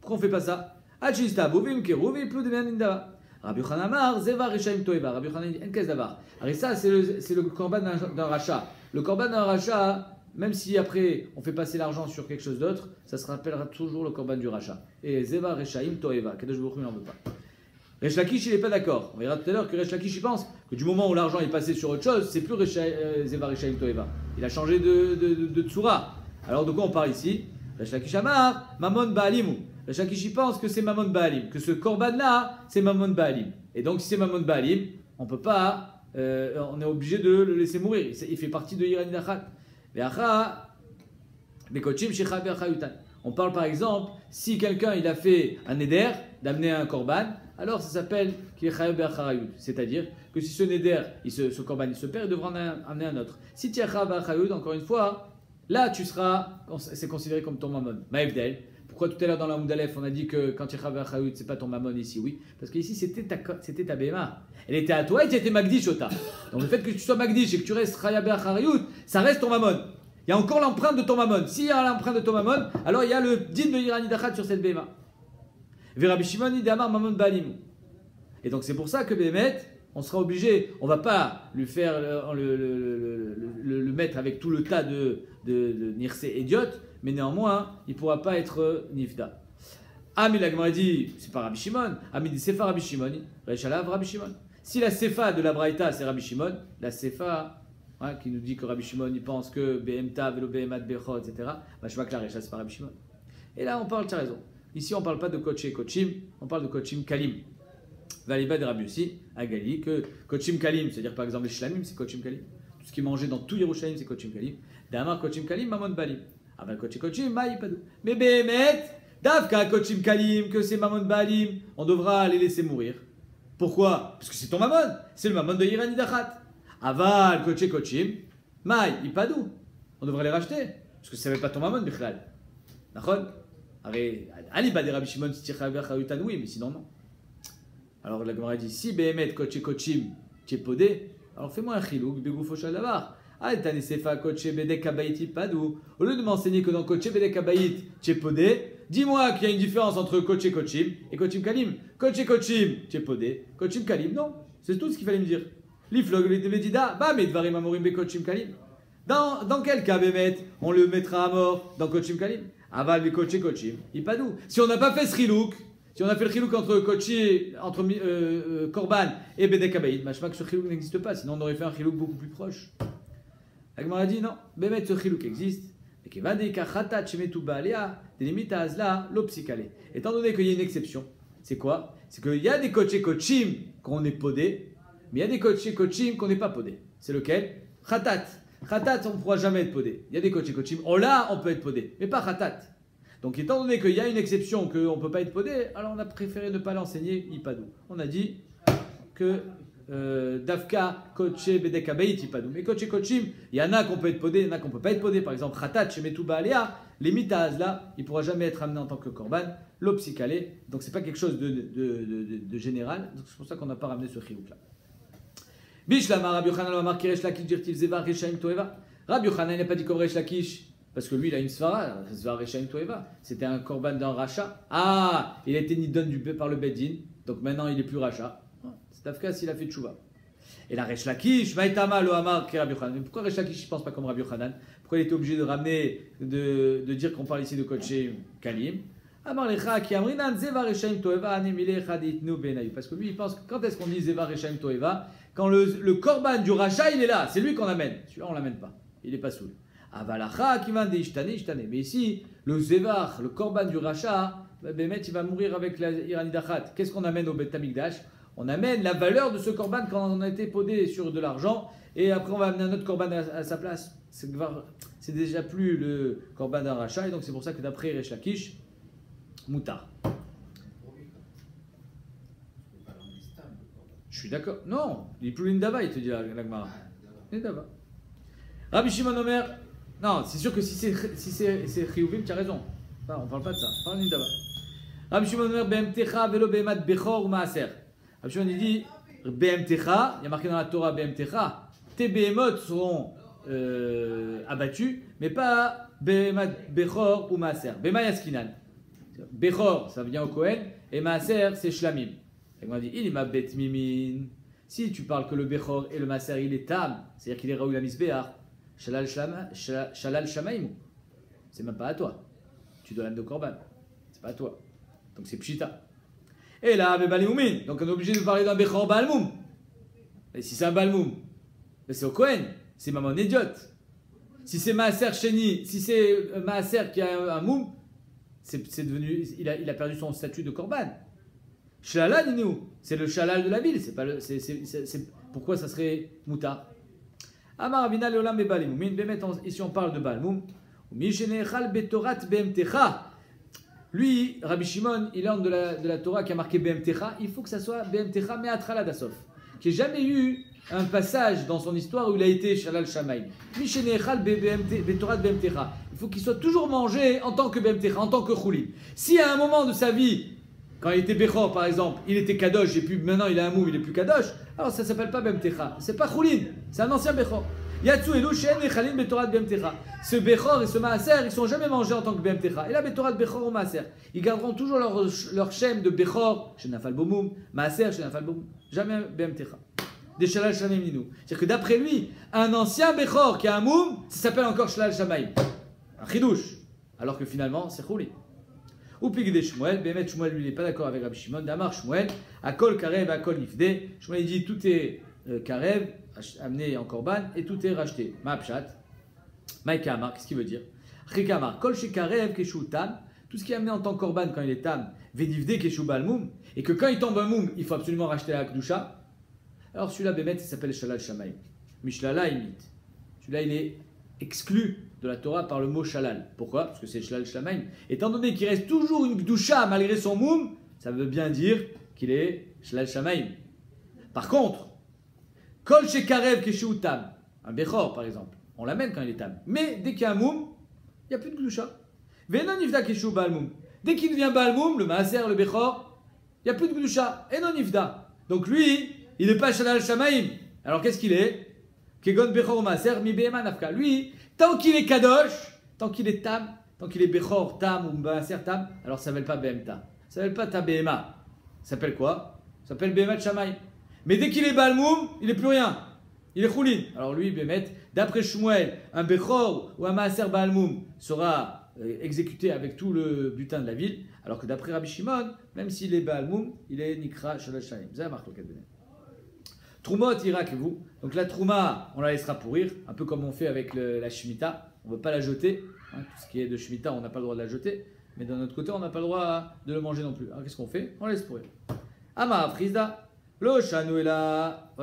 Pourquoi on ne fait pas ça? Achista, Bovim, Keru, Viploud Dava. Rabbi Yochanan Amar, Zeva Reshaim Toeva. Rabbi Yochanan dit, Enkes Davar. Alors, ça, c'est le korban d'un rachat. Le korban d'un rachat, même si après on fait passer l'argent sur quelque chose d'autre, ça se rappellera toujours le korban du rachat. Et Zeva Reshaim Toeva. Kadosh Baruch Hu n'en veut pas. Resh Lakish, il n'est pas d'accord. On verra tout à l'heure que Resh Lakish, il pense que du moment où l'argent est passé sur autre chose, c'est plus Zeva Reshaim Toeva. Il a changé de tsura. Alors de quoi on parle ici? Resh Lakish Amar, Mamon Baalimu. Resh Lakish, il pense que c'est Mamon Baalim, que ce korban-là, c'est Mamon Baalim. Et donc si c'est Mamon Baalim, on peut pas, on est obligé de le laisser mourir. Il fait partie de Irani Dachat. On parle par exemple, si quelqu'un il a fait un éder d'amener un korban, alors ça s'appelle qu'il est chayav be'acharayut. C'est-à-dire que si ce neder, ce korban il se perd, il devra en amener un autre. Si tu es chayav be'acharayut, encore une fois, là c'est considéré comme ton mammon. Maïvdel. Pourquoi tout à l'heure dans la Moudalef on a dit que quand tu es chayav be'acharayut, c'est pas ton mammon ici? Oui, parce qu'ici c'était ta béma. Elle était à toi et tu étais magdish ota. Donc le fait que tu sois magdish et que tu restes chayav be'acharayut, ça reste ton mammon. Il y a encore l'empreinte de ton mammon. S'il y a l'empreinte de ton mammon, alors il y a le din de Irani Dachat sur cette béma. Rabbi Shimon idamar mamon baalim. Et donc c'est pour ça que Bémet, on sera obligé, on ne va pas lui faire le mettre avec tout le tas de nirse idiotes, mais néanmoins, il ne pourra pas être nifda. Ami l'agma dit, c'est pas Rabbi Shimon. Ami dit, c'est pas Rabbi Shimon. Rechalav Rabbi Shimon. Si la sefa de la braïta c'est Rabbi Shimon, la sefa qui nous dit que Rabbi Shimon il pense que BMTA, Velo BMAT, Bechot, etc. Je vois que la Recha c'est pas Rabbi Shimon. Et là on parle, tu as raison. Ici, on ne parle pas de Koché Kochim, on parle de Kochim Kalim. Valiba de Rabbi aussi, à Gali, que Kochim Kalim, c'est-à-dire par exemple les Shlamim, c'est Kochim Kalim. Tout ce qui est mangé dans tout Yerushalayim, c'est Kochim Kalim. Damar Kochim Kalim, Mamon Balim. Aval Koché Kochim, Maï Padou. Mais Behemet, Davka Kochim Kalim, que c'est Mamon Balim, on devra les laisser mourir. Pourquoi? Parce que c'est ton Mamon, c'est le Mamon de Irani Dachat. Aval Koché Kochim, Maï Padou. On devra les racheter, parce que ça ne savait pas ton Mamon, Bichlal. D'accord? Ali ba de Rabbi Shimon si tircha be'acharayutan, oui, mais sinon non. Alors la Gemara dit si behemet koché kochim podé, alors fais-moi un chilouk begoufo shel davar. Al tani sefa koché bedek kabayit padou. Au lieu de m'enseigner que dans koché bedek kabayit podé, dis-moi qu'il y a une différence entre koché kochim et kochim kalim. Koché kochim podé, kochim kalim non. C'est tout ce qu'il fallait me dire. L'iflog le medida ba medvarim amorim be kochim kalim. Dans quel cas behemet on le mettra à mort dans kochim kalim? Aval bi koché kochim, ipadou. Si on n'a pas fait ce chilouk, si on a fait le chilouk entre koché, entre korban et bedek kabayit, je sais que ce chilouk n'existe pas, sinon on aurait fait un chilouk beaucoup plus proche. La Gemara dit non, bémet ce chilouk existe. Et que va des kachatat shemetu baalea, des limites à azla, l'opsikale. Étant donné qu'il y a une exception, c'est quoi? C'est qu'il y a des koché kochim qu'on est podé, mais il y a des koché kochim qu'on n'est pas podé. C'est lequel? Khatat. Khatat, on ne pourra jamais être podé. Il y a des koché kochim. Oh là, on peut être podé, mais pas khatat. Donc, étant donné qu'il y a une exception qu'on ne peut pas être podé, alors on a préféré ne pas l'enseigner ipadou. On a dit que Dafka, koché, bedek abayit, ipadou. Mais koché kochim, il y en a qu'on peut être podé, il y en a qu'on ne peut pas être podé. Par exemple, khatat, shemetu baalea, les mitaz là, il ne pourra jamais être amené en tant que korban, l'opsikale. Donc, ce n'est pas quelque chose de général. Donc, c'est pour ça qu'on n'a pas ramené ce chilouk là. Bishlama, Rabbi Yochanan a marqué Resh Lakish dirtiv Zeva Reshaim Toeva. Rabbi Yochanan n'a pas dit comme Resh Lakish, parce que lui il a une svara, Zeva Reshaim Toeva. C'était un korban d'un rachat. Ah, il a été nidon par le Beddin, donc maintenant il est plus rachat. C'est Tafka s'il a fait tchouva. Et la Resh Lakish, Maïtama lo Amar qui Rabbi Yochanan. Pourquoi Resh Lakish ne pense pas comme Rabbi Yochanan? Pourquoi il était obligé de ramener, de dire qu'on parle ici de Koché Kalim? Parce que lui il pense que quand est-ce qu'on dit Zeva Reshaim Toeva? Quand le korban du rachat il est là, c'est lui qu'on amène. Celui-là on l'amène pas, il est pas saoul. Avalacha qui va ishtane. Mais ici, le Zevar, le korban du rachat, Bémet il va mourir avec la Irani Dachat. Qu'est-ce qu'on amène au Bet Hamikdash? on amène la valeur de ce korban quand on a été podé sur de l'argent, et après on va amener un autre korban à sa place. C'est déjà plus le korban d'un rachat, et donc c'est pour ça que d'après Resh Lakish, moutar. Je suis d'accord. Non, il est plus l'indava, il te dit la Gemara. L'indava. Rabbi Shimon Omer, non, c'est sûr que si c'est chiyuvim, tu as raison. On ne parle pas de ça, on parle d'indava. Rabbi Shimon Omer, BMTcha velo behemat bechor ou maaser. Rabbi Shimon dit, BMTcha, il y a marqué dans la Torah BMTcha, tes behemoth seront abattus, mais pas behemat bechor ou maaser. Bema yaskinan. Bechor, ça vient au Kohen, et maaser, c'est shlamim. Et on dit, il m'a bet mimin. Si tu parles que le Bechor et le Maser, il est tam, c'est-à-dire qu'il est Raoul Amisbéar, Shalal Shamaim, c'est même pas à toi. Tu dois l'âme de Korban, c'est pas à toi. Donc c'est Pshita. Et là, Bebalmoumin, donc on est obligé de parler d'un Bechor Balmoum. Et si c'est un Balmoum, c'est au Kohen, c'est maman idiote. Si c'est Maaser Sheni, si c'est Maaser qui a un Moum, c'est devenu, il a perdu son statut de Korban. Shalal, c'est le shalal de la ville, c'est pas le, pourquoi ça serait mouta? Amar Avina leolam bebalim. Ici on parle de balmoum. Lui, Rabbi Shimon, il est de la Torah qui a marqué BMTcha. Il faut que ça soit BMTcha me'atrala dasof. Qu'il n'y ait jamais eu un passage dans son histoire où il a été shalal shamaim. Mishenechal betorat BMTcha. Il faut qu'il soit toujours mangé en tant que BMTcha, en tant que choulin. Si à un moment de sa vie, quand il était Bechor, par exemple, il était Kadosh, et puis maintenant il a un moum, il est plus Kadosh, alors ça ne s'appelle pas Bemtecha. C'est pas Choulin, c'est un ancien Bechor. Yatsu elu shen echalin betorat Bemtecha. Ce Bechor et ce Maaser, ils ne sont jamais mangés en tant que Bemtecha. Et là, Betorat Bechor ou Maaser, ils garderont toujours leur shem de Bechor, chez Nafal Bomoum, Maaser, chez Nafal Bomoum. Jamais Bemtecha. Des Shalal Shamaim Ninou. C'est-à-dire que d'après lui, un ancien Bechor qui a un moum, ça s'appelle encore Shalal Shamaim. Un chidouche. Alors que finalement, c'est Choulin. Ou Pigde Shmuel, Bémet Shmuel lui il n'est pas d'accord avec Rabbi Shimon, Damar Shmuel, Akol Karev, Akol Nifde. Shmuel dit tout est Karev, amené en Korban, et tout est racheté. Ma'apshat, Maïkamar, qu'est-ce qu'il veut dire? Rikamar, Kol She Karev, Keshu Tam, tout ce qui est amené en tant que Korban quand il est Tam, Vedivde, Keshu Balmoum, et que quand il tombe un Moum, il faut absolument racheter la Kdusha. Alors celui-là, Bémet, il s'appelle Shalal Shamaim. Mishlala, imite. Celui-là, il est exclu de la Torah par le mot Shalal. Pourquoi? Parce que c'est Shalal Shamaim. Étant donné qu'il reste toujours une Gdusha malgré son Moum, ça veut bien dire qu'il est Shalal Shamaim. Par contre, Kol Shekarev Keshu Tam, un Bechor par exemple, on l'amène quand il est Tam. Mais dès qu'il y a un Moum, il n'y a plus de Gdusha. Venon Ifda Keshu Balmoum. Dès qu'il devient Balmoum, le Maaser, le Bechor, il n'y a plus de Gdusha. Et non Ifda. Donc lui, il n'est pas Shalal Shamaim. Alors qu'est-ce qu'il est? Kegon Bechor Maaser, Mi Behema Nafka. Lui, tant qu'il est Kadosh, tant qu'il est Tam, tant qu'il est Bechor, Tam ou Maaser Tam, alors ça ne s'appelle pas Behemta. Ça ne s'appelle pas Ta Behema. Ça s'appelle quoi? Ça s'appelle Behemat Shamaim. Mais dès qu'il est Balmoum, il n'est plus rien. Il est Choulin. Alors lui, Behemet, d'après Shmuel, un Bechor ou un Maaser Balmoum sera exécuté avec tout le butin de la ville, alors que d'après Rabbi Shimon, même s'il est Balmoum, il est Nikra Shalal Shamaim. Ça marque le cas de Troumot, Irak et vous. Donc la Trouma, on la laissera pourrir, un peu comme on fait avec la Shemitah. On ne veut pas la jeter. Hein, tout ce qui est de Shemitah, on n'a pas le droit de la jeter. Mais d'un autre côté, on n'a pas le droit de le manger non plus. Alors qu'est-ce qu'on fait? On la laisse pourrir. Ama Frisda, lo Shanouela.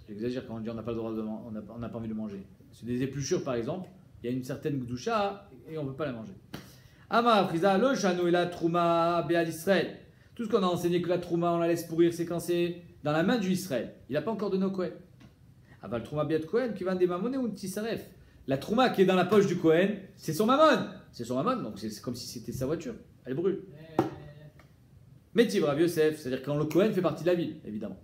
J'exagère quand on dit on n'a pas le droit de on n'a pas envie de le manger. C'est des épluchures par exemple. Il y a une certaine Gdusha et on ne peut pas la manger. Ama Frisda, lo Shanouela, Trouma, Béal Israël. Tout ce qu'on a enseigné que la Trouma, on la laisse pourrir, c'est quand c'est dans la main du Israël. Il n'a pas encore donné au Kohen. Aval Trouma Biat Kohen qui vend des mamones ou Tsaref. La Trouma qui est dans la poche du Kohen, c'est son mamon. C'est son mamon, donc c'est comme si c'était sa voiture. Elle brûle. Métiv Rav Yosef, c'est-à-dire quand le Kohen fait partie de la ville, évidemment.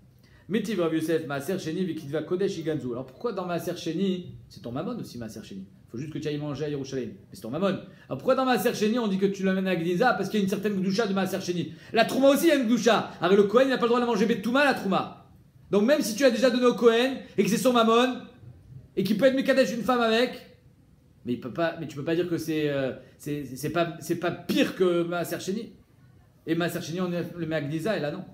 Métiv Rav Yosef, Maaser Sheni, Vikidva Kodesh Iganzu. Alors pourquoi dans Maaser Sheni, c'est ton mamon aussi Maaser Sheni? Il faut juste que tu ailles manger à Yerushalayim. Mais c'est ton mamon. Alors pourquoi dans Maaser Sheni, on dit que tu l'amènes à Gniza? Parce qu'il y a une certaine Gdusha de Maaser Sheni. La Trouma aussi, il y a une Gdusha. Avec le Kohen, il n'a pas le droit de manger Betouma, la Trouma. Donc même si tu as déjà donné au Kohen et que c'est son mamon et qu'il peut être Mekadesh une femme avec, mais il peut pas, mais tu peux pas dire que c'est pas pire que Maaser Sheni. Et Maaser Sheni, on le met à Gniza et là non.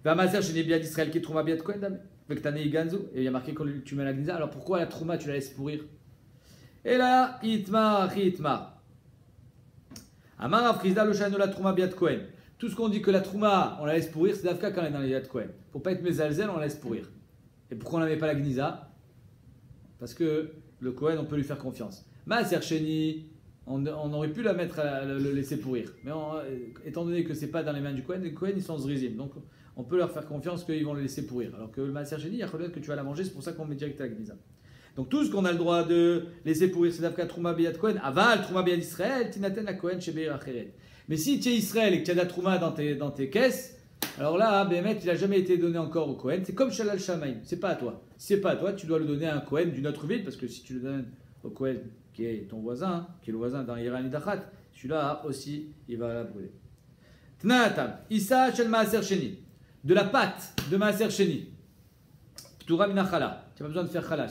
Va Maaser Sheni Biad Israël qui Trouma Biad Kohen dame. Avec Tane Iganzu et il y a marqué que tu mets à Gniza. Alors pourquoi la Trouma tu la laisses pourrir? Et là, Itmar, Itmar. Amar Afrizda, le Shano la Trouma Biat Kohen. tout ce qu'on dit que la trouma, on la laisse pourrir, c'est d'Afka quand elle est dans les Yad Kohen. Pour pas être mésalzel, on la laisse pourrir. Et pourquoi on ne la met pas la Gniza? Parce que le Kohen, on peut lui faire confiance. Maaser Sheni, on aurait pu la mettre, le laisser pourrir. Mais étant donné que c'est pas dans les mains du Kohen, les Kohen ils sont zrizim. Donc on peut leur faire confiance qu'ils vont le laisser pourrir. Alors que le Maaser Sheni, il y a que tu vas la manger, c'est pour ça qu'on met direct à la Gniza. Donc tout ce qu'on a le droit de laisser pourrir, c'est d'Afka Trouma Beyad Kohen. Aval, Trouma Beyad Israël, Tinaten la Kohen chez Beir Acheret. Mais si tu es Israël et que tu as de la Trouma dans tes caisses, alors là, Béhémet, il n'a jamais été donné encore au Kohen. C'est comme Shalal Shamaim, c'est pas à toi. Si c'est pas à toi, tu dois le donner à un Kohen d'une autre ville, parce que si tu le donnes au Kohen qui est ton voisin, qui est le voisin dans Iran Idachat, celui-là aussi, il va la brûler. Tnaatam, Issa Shel Maaser Sheni, de la pâte de Maaser Sheni. Ptura Mina Chala, tu n'as pas besoin de faire Chala.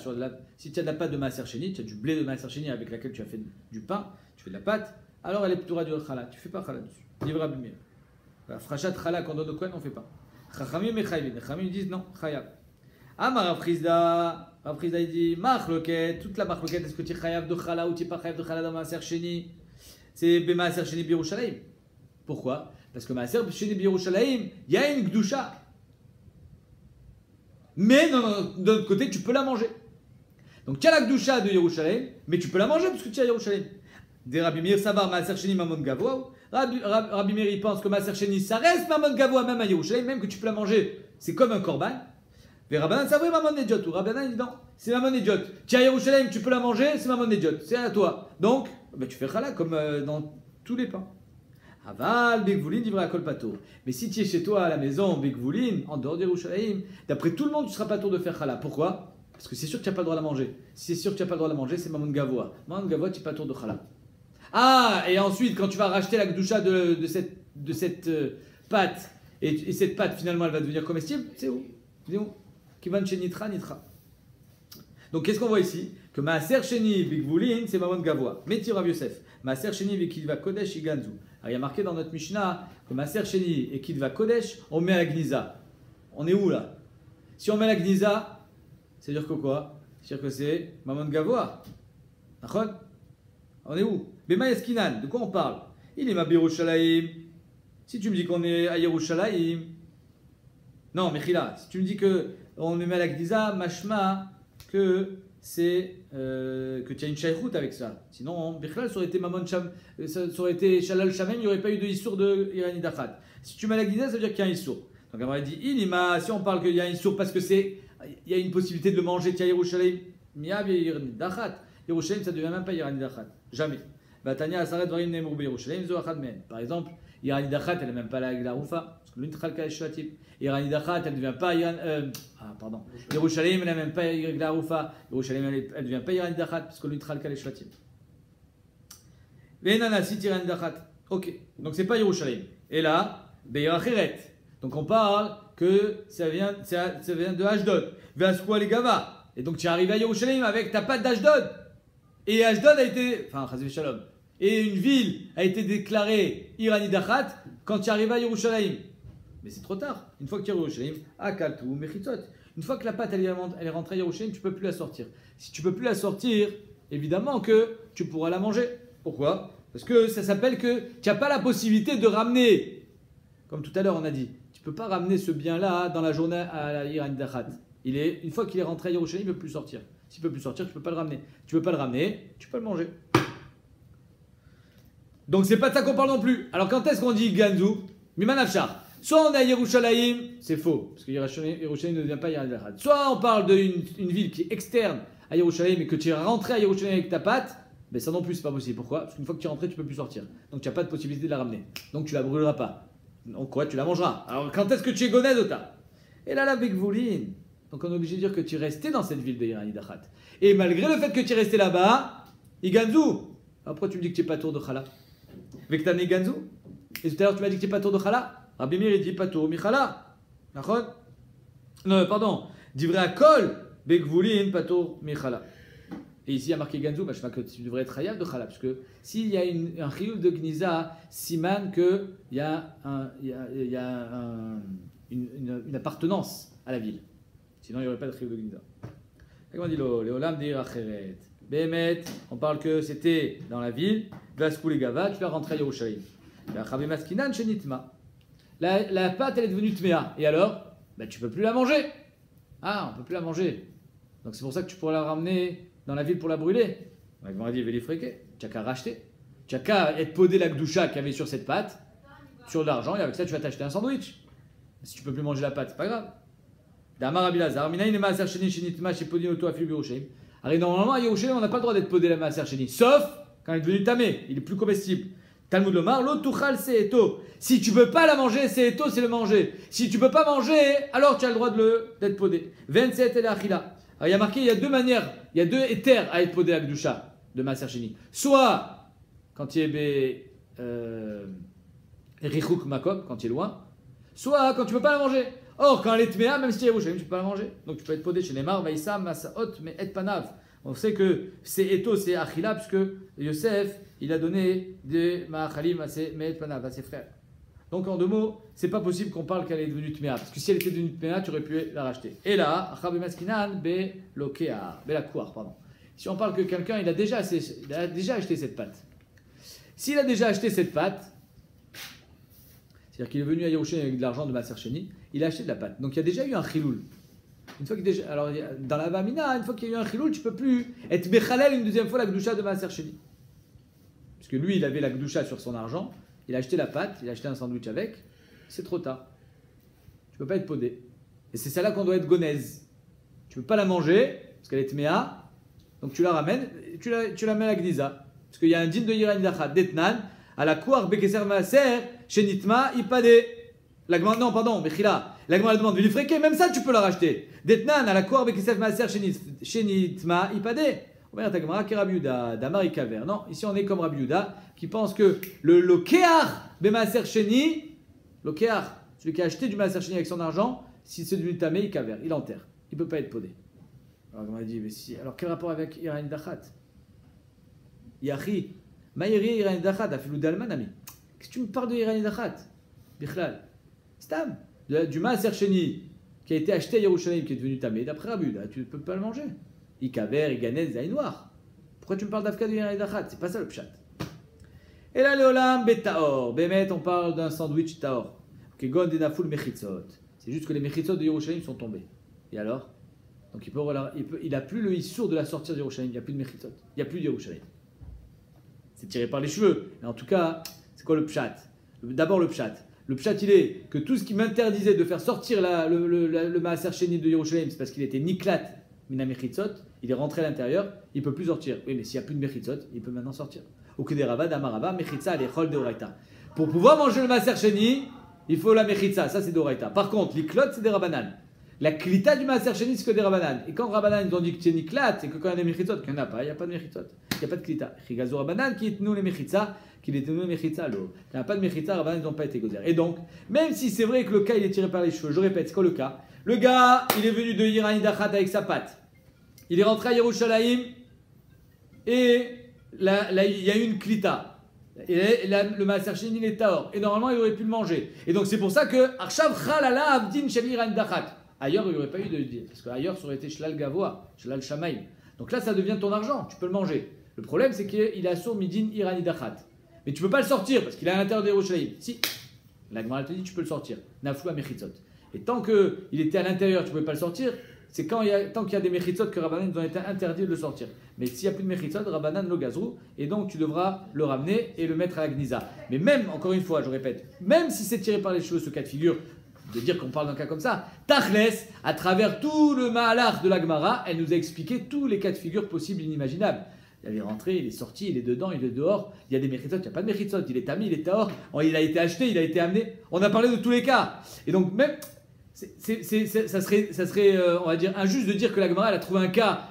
Si tu as de la pâte de Maaser Sheni, tu as du blé de Maaser Sheni avec laquelle tu as fait du pain, tu fais de la pâte, alors elle est Ptura du Chala. Tu ne fais pas Chala dessus. Livre Abimir. La frachat Chala qu'on donne au Kohen, on ne fait pas. Chachamim et Chayvin. Les Chachamim disent non, Chayab. Amar Rav Chizda il dit Machloket, toute la Machloket, est-ce que tu es Chayab de Chala ou tu n'es pas Chayab de Chala dans Maaser Sheni? C'est Maaser Sheni Birushalayim. Pourquoi? Parce que Maaser Sheni Birushalayim, il y a une Gdusha. Mais non, de l'autre côté, tu peux la manger. Donc tu as la Gdusha de Yerushalayim, mais tu peux la manger parce que tu as Yerushalayim. Des Rabbi Meir Savar Maaser Sheni Mamon Gavoa. Rabbi Meir il pense que Maaser Sheni ça reste Mamon Gavoa même à Yerushalayim, même que tu peux la manger. C'est comme un korban. Mais Rabbanan ça vrai Mamon Nedjot. Ou Rabbanan il dit non, c'est Mamon Nedjot. Tu as Yerushalayim, tu peux la manger, c'est Mamon Nedjot. C'est à toi. Donc, tu fais Chala comme dans tous les pains. Aval, Begvoulin, Divra Kol Patour. Mais si tu es chez toi à la maison, Begvoulin, en dehors de Yerushalayim, d'après tout le monde, tu ne seras pas tour de faire Chala. pourquoi? Parce que c'est sûr que tu n'as pas le droit de la manger. Si c'est sûr que tu n'as pas le droit de la manger, c'est Mamon Gavoa. Mamon Gavoa, tu n'es pas tour de Chala. Ah, et ensuite, quand tu vas racheter la Gdusha de cette pâte, et cette pâte finalement elle va devenir comestible, c'est où? Kivan chez Nitra. Donc qu'est-ce qu'on voit ici? Que Maaser Sheni Bigvoulin, c'est Mamon Gavoa. Métir Rav Yosef. Maaser Sheni Vikidva Kodesh Iganzu. Alors il y a marqué dans notre Mishnah que Maaser Sheni et Kidva Kodesh, on met à la Gniza. On est où là? Si on met à la Gniza, c'est dire que quoi? C'est dire que c'est Mamon Gavoa. D'accord? On est où? Bema Yaskinan, de quoi on parle? Il est ma Birushalayim. Si tu me dis qu'on est à Yerushalayim. Non, Mechila, si tu me dis qu'on est à la Gniza, mashma, que c'est que tu as une shaykhut avec ça. Sinon, Bichlal, ça aurait été Mamon Sham, ça aurait été Shalal Shamem, il n'y aurait pas eu de Issour de Irani Dachat. Si tu mets la Gniza, ça veut dire qu'il y a un Issour. Donc on aurait dit, si on parle qu'il y a un Issour parce que il y a une possibilité de le manger, tu as Yerushalayim, Miyav Irani Dachat. Yerushalayim, ça ne devient même pas Irani Dachat. Jamais. Batania Asaret Varim Nemrou Yerushalayim, Zoachad Men. Par exemple, Irani Dachat, elle n'est même pas la Roufa. Parce que l'Untral Kaleshatim. Irani Dachat, elle ne devient pas Yerushalayim, elle n'est même pas la Roufa. Yerushalayim, elle ne devient pas Irani Dachat. Parce que l'Untral Kaleshatim. Venana, si Irani Dachat. Ok. Donc c'est pas Yerushalayim. Et là, Beir Acheret. Donc on parle que ça vient de Ashdod. Veaskwa Legava. Et donc tu arrives à Yerushalayim avec ta pâte d'Ashdod. Et Ashdod a été, Shalom, et une ville a été déclarée Irani Dachat quand tu arrives à Yerushalayim. Mais c'est trop tard. Une fois que tu es à Yerushalayim, Akaltu, Mechitzot. Une fois que la pâte elle est rentrée à Yerushalayim, tu ne peux plus la sortir. Si tu ne peux plus la sortir, évidemment que tu pourras la manger. Pourquoi? Parce que ça s'appelle que tu n'as pas la possibilité de ramener, comme tout à l'heure on a dit, tu ne peux pas ramener ce bien-là dans la journée à la Irani Dachat. Une fois qu'il est rentré à Yerushalayim, il ne peut plus sortir. S'il ne peut plus sortir, tu ne peux pas le ramener. Tu ne peux pas le ramener, tu peux le manger. Donc c'est pas de ça qu'on parle non plus. Alors quand est-ce qu'on dit Ganzu? Mimanafshar. Soit on est à Yerushalayim, c'est faux, parce que Yerushalayim ne devient pas Irani Dachat. Soit on parle d'une ville qui est externe à Yerushalayim et que tu es rentré à Yerushalayim avec ta pâte, mais ça non plus c'est pas possible. Pourquoi? Parce qu'une fois que tu es rentré, tu ne peux plus sortir. Donc tu n'as pas de possibilité de la ramener. Donc tu la brûleras pas. Donc quoi, tu la mangeras. Alors quand est-ce que tu es Gonedota? Et là, la Begvoulin. Donc on est obligé de dire que tu es resté dans cette ville de Irani Dachat. Et malgré le fait que tu es resté là-bas, Iganzu. Après tu me dis que tu n'es pas tour de Chala. Vektane Iganzu. Et tout à l'heure tu m'as dit que tu n'es pas tour de Chala. Rabbi Meir il dit pas tour Michala. D'accord? Non, pardon. Divrei Akol, Begvoulin, pas tour Michala. Et ici il y a marqué Iganzu, je crois que tu devrais être Hayab de Chala. Parce que s'il y a un chiyuv de Gniza, siman qu'il y a, une appartenance à la ville. Sinon, il n'y aurait pas de chiyuv de Gniza. Comment dit Léolam dir Acheret. Béhémet, on parle que c'était dans la ville. Vaskou les Gava, tu vas rentrer à Yerushalayim. Maskinan chez Nitma. la pâte elle est devenue tméa. Et alors, ben, tu peux plus la manger. Ah, on peut plus la manger. Donc c'est pour ça que tu pourrais la ramener dans la ville pour la brûler. On m'a dit, les fréquer. Tu n'as qu'à racheter. Tu n'as qu'à être podé la gdoucha qu'il y avait sur cette pâte, sur de l'argent, et avec ça tu vas t'acheter un sandwich. Si tu peux plus manger la pâte, c'est pas grave. Alors normalement à Yerushalayim on n'a pas le droit d'être podé la maaser sheni, sauf quand il est devenu tamé, il est plus comestible. Talmud Lomar, lo tuchal se'eto. Si tu peux pas la manger, se'eto c'est le manger. Si tu peux pas manger, alors tu as le droit d'être podé. 27 et achila. Alors il y a marqué, il y a deux manières, il y a deux éthers à être podé à gdoucha de maaser sheni. Soit quand il est Richuk Makom, quand il est loin, soit quand tu peux pas la manger. Or, quand elle est tméa, même si tu es Yerushalayim, tu peux pas la manger. Donc tu peux être podé chez Neymar, Vaïssa, Masaot, mais et panav. On sait que c'est eto, c'est achila, puisque Yosef, il a donné des ma'achalim à ses mais et panav, à ses frères. Donc en deux mots, c'est pas possible qu'on parle qu'elle est devenue tméa, parce que si elle était devenue tméa, tu aurais pu la racheter. Et là, Achabe Maskinan, be lokea, be la kouar, pardon. Si on parle que quelqu'un, il a déjà acheté cette pâte. S'il a déjà acheté cette pâte, c'est-à-dire qu'il est venu à Yerushalayim avec de l'argent de Maaser Sheni, il a acheté de la pâte. Donc il y a déjà eu un chiloul. Une fois alors dans la Vamina, une fois qu'il y a eu un chiloul, tu ne peux plus être Bechalel une deuxième fois la Gdusha de Maaser Sheni. Parce que lui, il avait la Gdusha sur son argent, il a acheté la pâte, il a acheté un sandwich avec, c'est trop tard. Tu ne peux pas être podé. Et c'est celle-là qu'on doit être gonèse. Tu ne peux pas la manger, parce qu'elle est tméa, donc tu la ramènes, tu la mets à la Gniza. Parce qu'il y a un din de Yiran Dachat, Detnan, à la Kouar Bekeser Maaser, Shenitma, Ipade. Non, pardon, Bechila. La Gemara demande, Vilifreke, même ça tu peux la racheter. Detnan, à la Kouar Bekeser Maaser, Shenitma, Ipade. On va dire ta Gemara, Rabbi Yehuda, Damar Kaver. Non, ici on est comme Rabbi Yehuda, qui pense que le Kear Bemaaser Sheni, le Kear, celui qui a acheté du Maaser Sheni avec son argent, si c'est du Tamé, il Kaver, il enterre. Il ne peut pas être podé. Alors on a dit, mais si, alors quel rapport avec Yiran Dachat? Yachi, Maïri Yiran Dachat, Afilou Dalmanami. Qu'est-ce que tu me parles de Yiran Dachat? Bichlal. Stam. Du Maaser Sheni qui a été acheté à Yerushalayim, qui est devenu tamé, d'après Rabbi Yehuda, tu ne peux pas le manger. Ikaver, Iganez, Zaï noir. Pourquoi tu me parles d'Afka de Yiran Dachat? C'est pas ça le pshat. Et là, Léolam, Betaor. Bémet, on parle d'un sandwich Taor. Kegon Denafoul Mechitzot. C'est juste que les Mechitzot de Yerushalayim sont tombés. Et alors? Donc il n'a plus le issour de la sortir de Yerushalayim. Il n'y a plus de Mechitzot. Il n'y a plus de Yerushalayim. C'est tiré par les cheveux. Mais en tout cas, c'est quoi le pshat? D'abord le pshat. Le pshat, il est que tout ce qui m'interdisait de faire sortir le Maaser Sheni de Yerushalayim, c'est parce qu'il était niklat mina mechitzot, il est rentré à l'intérieur, il ne peut plus sortir. Oui, mais s'il n'y a plus de mechitzot, il peut maintenant sortir. Au Kederava, Damarava, mechitza, l'echol de Oraita. Pour pouvoir manger le Maaser Sheni, il faut la mechitza, ça c'est d'Oraita. Par contre, l'iklot, c'est des Rabanan. La klita du Maaser Sheni, c'est que des Rabanan. Et quand Rabanan, ils ont dit que c'est niklat, c'est que quand il y a des mechitzot, qu'il n'y en a pas, il n'y a pas de mechitzot. Il n'y a pas de klita. Chigazo Rabanan, qui est nous les mechitza, qu'il était nous les mechitza, l'eau. Il n'y a pas de mechitza, Rabanan, ils n'ont pas été gozer. Et donc, même si c'est vrai que le cas, il est tiré par les cheveux, je répète, c'est quoi le cas? Le gars, il est venu de Yiran Dachat avec sa patte. Il est rentré à Yerushalayim et là, il y a eu une klita. Et là, le Maaser Sheni, il est taor. Et normalement, il aurait pu le manger. Et donc, c'est pour ça que Arshav Chalala Avdin Shel Yiran Dachat. Ailleurs, il n'y aurait pas eu de dire. Parce qu'ailleurs, ça aurait été Shlal Gavoa, Shlal Shamaim. Donc là, ça devient ton argent. Tu peux le manger. Le problème, c'est qu'il est assourd Midin Yiran Dachat. Mais tu ne peux pas le sortir parce qu'il est à l'intérieur de Yerushalayim. Si. La Gemara te dit, tu peux le sortir. Naflou à Mechitzot. Et tant qu'il était à l'intérieur, tu ne pouvais pas le sortir. C'est tant qu'il y a des mechitzot que Rabbanan ont été interdits de le sortir. Mais s'il n'y a plus de mechitzot, Rabbanan le gazrou, et donc tu devras le ramener et le mettre à la gniza. Mais même, encore une fois, je répète, même si c'est tiré par les cheveux ce cas de figure, de dire qu'on parle d'un cas comme ça, Tachles, à travers tout le mahalach de la Gemara, elle nous a expliqué tous les cas de figure possibles et inimaginables. Il est rentré, il est sorti, il est dedans, il est dehors, il y a des mechitzot, il n'y a pas de mechitzot, il est tamis, il est tahor, il a été acheté, il a été amené. On a parlé de tous les cas. Et donc même... ça serait on va dire, injuste de dire que la Gemara elle a trouvé un cas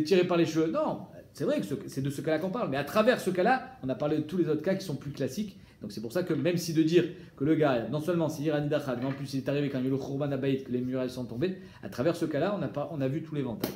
tiré par les cheveux. Non, c'est vrai que c'est de ce cas-là qu'on parle. Mais à travers ce cas-là, on a parlé de tous les autres cas qui sont plus classiques. Donc c'est pour ça que même si de dire que le gars, non seulement c'est Yiran Dachat, mais en plus il est arrivé quand il y a eu le Khurban Abayit, que les murailles sont tombées, à travers ce cas-là, on a vu tous les ventailles.